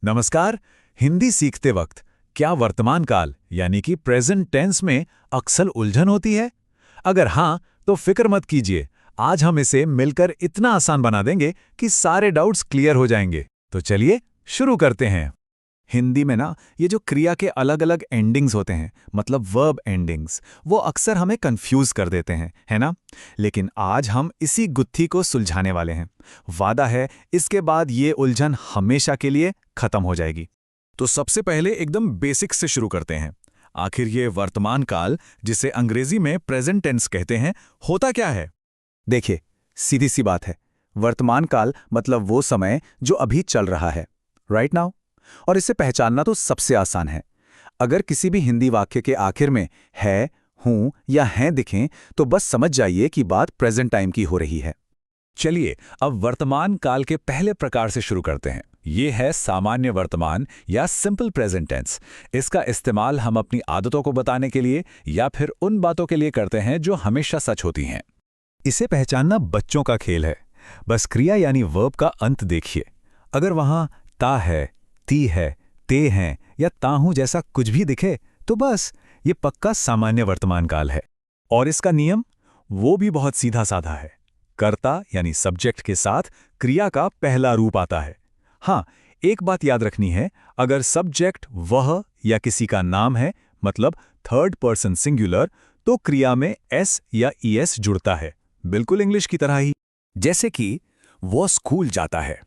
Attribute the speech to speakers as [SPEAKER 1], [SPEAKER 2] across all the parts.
[SPEAKER 1] नमस्कार। हिंदी सीखते वक्त क्या वर्तमान काल यानी कि प्रेजेंट टेंस में अक्सर उलझन होती है? अगर हाँ, तो फिक्र मत कीजिए। आज हम इसे मिलकर इतना आसान बना देंगे कि सारे डाउट्स क्लियर हो जाएंगे। तो चलिए शुरू करते हैं। हिंदी में ना ये जो क्रिया के अलग अलग एंडिंग्स होते हैं, मतलब वर्ब एंडिंग्स, वो अक्सर हमें कंफ्यूज कर देते हैं, है ना? लेकिन आज हम इसी गुत्थी को सुलझाने वाले हैं। वादा है, इसके बाद ये उलझन हमेशा के लिए खत्म हो जाएगी। तो सबसे पहले एकदम बेसिक से शुरू करते हैं। आखिर ये वर्तमान काल, जिसे अंग्रेजी में प्रेजेंट टेंस कहते हैं, होता क्या है? देखिए, सीधी सी बात है। वर्तमान काल मतलब वो समय जो अभी चल रहा है, राइट नाउ। और इसे पहचानना तो सबसे आसान है। अगर किसी भी हिंदी वाक्य के आखिर में है, हूं या हैं दिखें, तो बस समझ जाइए कि बात प्रेजेंट टाइम की हो रही है। चलिए अब वर्तमान काल के पहले प्रकार से शुरू करते हैं। ये है सामान्य वर्तमान या सिंपल प्रेजेंट टेंस। इसका इस्तेमाल हम अपनी आदतों को बताने के लिए या फिर उन बातों के लिए करते हैं जो हमेशा सच होती हैं। इसे पहचानना बच्चों का खेल है। बस क्रिया यानी वर्ब का अंत देखिए। अगर वहां ता है, ती है, ते हैं या ताहू जैसा कुछ भी दिखे, तो बस ये पक्का सामान्य वर्तमान काल है। और इसका नियम वो भी बहुत सीधा साधा है। कर्ता यानी सब्जेक्ट के साथ क्रिया का पहला रूप आता है। हाँ, एक बात याद रखनी है, अगर सब्जेक्ट वह या किसी का नाम है, मतलब थर्ड पर्सन सिंगुलर, तो क्रिया में एस या ईएस जुड़ता है, बिल्कुल इंग्लिश की तरह ही। जैसे कि वो स्कूल जाता है,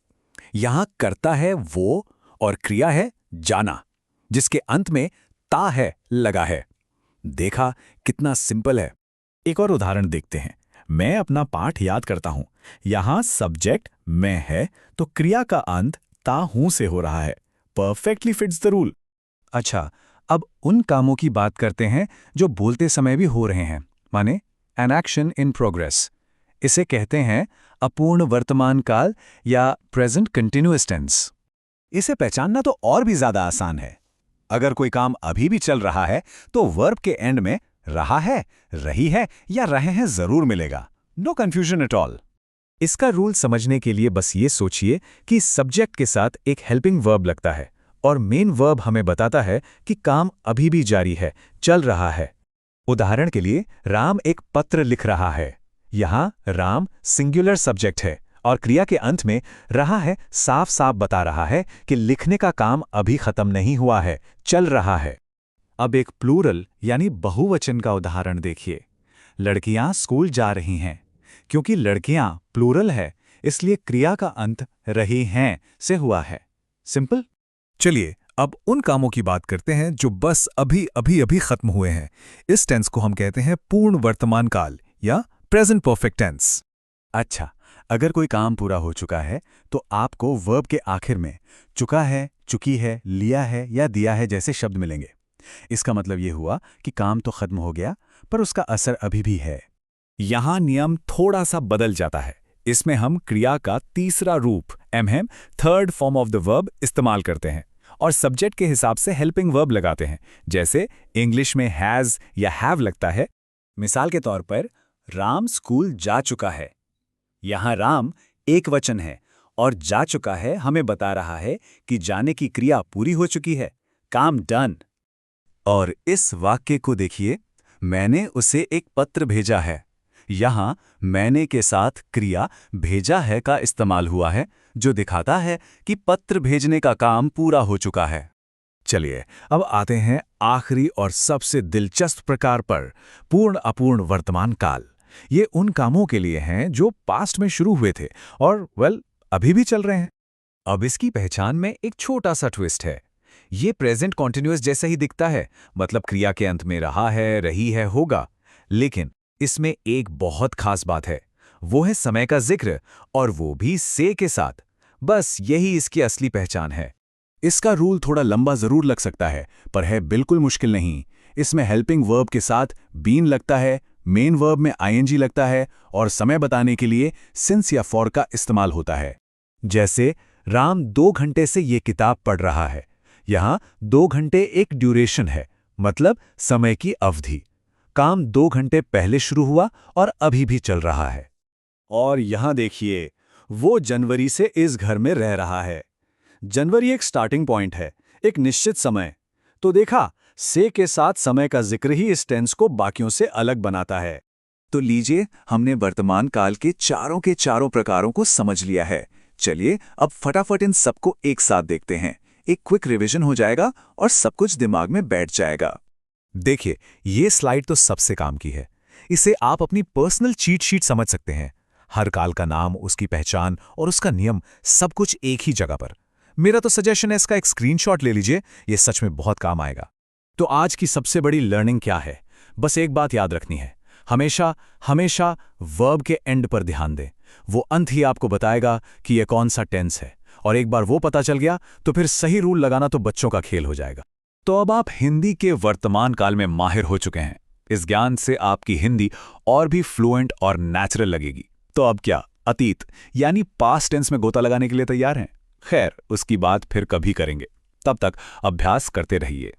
[SPEAKER 1] यहां कर्ता है वो और क्रिया है जाना, जिसके अंत में ता है लगा है। देखा कितना सिंपल है। एक और उदाहरण देखते हैं। मैं अपना पाठ याद करता हूं। यहां सब्जेक्ट मैं है, तो क्रिया का अंत ता हूं से हो रहा है। Perfectly fits the rule. अच्छा, अब उन कामों की बात करते हैं जो बोलते समय भी हो रहे हैं, माने एन एक्शन इन प्रोग्रेस। इसे कहते हैं अपूर्ण वर्तमान काल या प्रेजेंट कंटिन्यूअस टेंस। इसे पहचानना तो और भी ज्यादा आसान है। अगर कोई काम अभी भी चल रहा है, तो वर्ब के एंड में रहा है, रही है या रहे हैं जरूर मिलेगा। No confusion at all. इसका रूल समझने के लिए बस ये सोचिए कि सब्जेक्ट के साथ एक हेल्पिंग वर्ब लगता है और मेन वर्ब हमें बताता है कि काम अभी भी जारी है, चल रहा है। उदाहरण के लिए, राम एक पत्र लिख रहा है। यहां राम सिंगुलर सब्जेक्ट है और क्रिया के अंत में रहा है साफ साफ बता रहा है कि लिखने का काम अभी खत्म नहीं हुआ है, चल रहा है। अब एक प्लूरल यानी बहुवचन का उदाहरण देखिए। लड़कियां स्कूल जा रही हैं। क्योंकि लड़कियां प्लूरल है, इसलिए क्रिया का अंत रही हैं से हुआ है। सिंपल। चलिए अब उन कामों की बात करते हैं जो बस अभी अभी अभी खत्म हुए हैं। इस टेंस को हम कहते हैं पूर्ण वर्तमान काल या प्रेजेंट परफेक्ट टेंस। अच्छा, अगर कोई काम पूरा हो चुका है, तो आपको वर्ब के आखिर में चुका है, चुकी है, लिया है या दिया है जैसे शब्द मिलेंगे। इसका मतलब ये हुआ कि काम तो खत्म हो गया, पर उसका असर अभी भी है। यहां नियम थोड़ा सा बदल जाता है। इसमें हम क्रिया का तीसरा रूप एम third form of the verb इस्तेमाल करते हैं और सब्जेक्ट के हिसाब से हेल्पिंग वर्ब लगाते हैं, जैसे इंग्लिश में हैज या हैव लगता है। मिसाल के तौर पर, राम स्कूल जा चुका है। यहां राम एक वचन है और जा चुका है हमें बता रहा है कि जाने की क्रिया पूरी हो चुकी है, काम डन। और इस वाक्य को देखिए, मैंने उसे एक पत्र भेजा है। यहां मैंने के साथ क्रिया भेजा है का इस्तेमाल हुआ है, जो दिखाता है कि पत्र भेजने का काम पूरा हो चुका है। चलिए अब आते हैं आखिरी और सबसे दिलचस्प प्रकार पर, पूर्ण अपूर्ण वर्तमान काल। ये उन कामों के लिए हैं जो पास्ट में शुरू हुए थे और अभी भी चल रहे हैं। अब इसकी पहचान में एक छोटा सा ट्विस्ट है। ये प्रेजेंट कॉन्टिन्यूअस जैसा ही दिखता है, मतलब क्रिया के अंत में रहा है, रही है, होगा। लेकिन इसमें एक बहुत खास बात है, वो है समय का जिक्र, और वो भी से के साथ। बस यही इसकी असली पहचान है। इसका रूल थोड़ा लंबा जरूर लग सकता है, पर है बिल्कुल मुश्किल नहीं। इसमें हेल्पिंग वर्ब के साथ बीन लगता है, मेन वर्ब में आईएनजी लगता है और समय बताने के लिए सिंस या फॉर का इस्तेमाल होता है। जैसे राम 2 घंटे से ये किताब पढ़ रहा है। यहां 2 घंटे एक ड्यूरेशन है, मतलब समय की अवधि। काम 2 घंटे पहले शुरू हुआ और अभी भी चल रहा है। और यहां देखिए, वो जनवरी से इस घर में रह रहा है।
[SPEAKER 2] जनवरी एक स्टार्टिंग पॉइंट है, एक निश्चित समय। तो देखा, से के साथ समय का जिक्र ही इस टेंस को बाकियों से अलग बनाता है।
[SPEAKER 3] तो लीजिए, हमने वर्तमान काल के चारों प्रकारों को समझ लिया है। चलिए अब फटाफट इन सबको एक साथ देखते हैं। एक क्विक रिवीजन हो जाएगा और सब कुछ दिमाग में बैठ जाएगा।
[SPEAKER 1] देखिए, ये स्लाइड तो सबसे काम की है। इसे आप अपनी पर्सनल चीट शीट समझ सकते हैं। हर काल का नाम, उसकी पहचान और उसका नियम, सब कुछ एक ही जगह पर। मेरा तो सजेशन है इसका एक स्क्रीनशॉट ले लीजिए, ये सच में बहुत काम आएगा। तो आज की सबसे बड़ी लर्निंग क्या है? बस एक बात याद रखनी है, हमेशा हमेशा वर्ब के एंड पर ध्यान दें। वो अंत ही आपको बताएगा कि यह कौन सा टेंस है, और एक बार वो पता चल गया तो फिर सही रूल लगाना तो बच्चों का खेल हो जाएगा। तो अब आप हिंदी के वर्तमान काल में माहिर हो चुके हैं। इस ज्ञान से आपकी हिंदी और भी फ्लुएंट और नेचुरल लगेगी। तो अब क्या अतीत यानी पास्ट टेंस में गोता लगाने के लिए तैयार हैं? खैर, उसकी बात फिर कभी करेंगे। तब तक अभ्यास करते रहिए।